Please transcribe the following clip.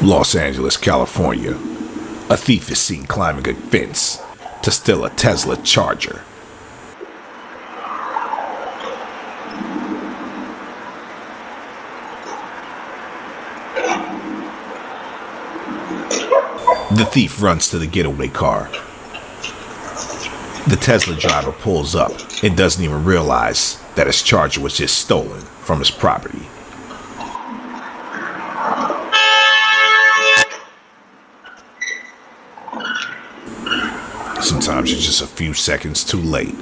Los Angeles, California. A thief is seen climbing a fence to steal a Tesla Charger. The thief runs to the getaway car. The Tesla driver pulls up and doesn't even realize that his Charger was just stolen from his property. Sometimes you're just a few seconds too late.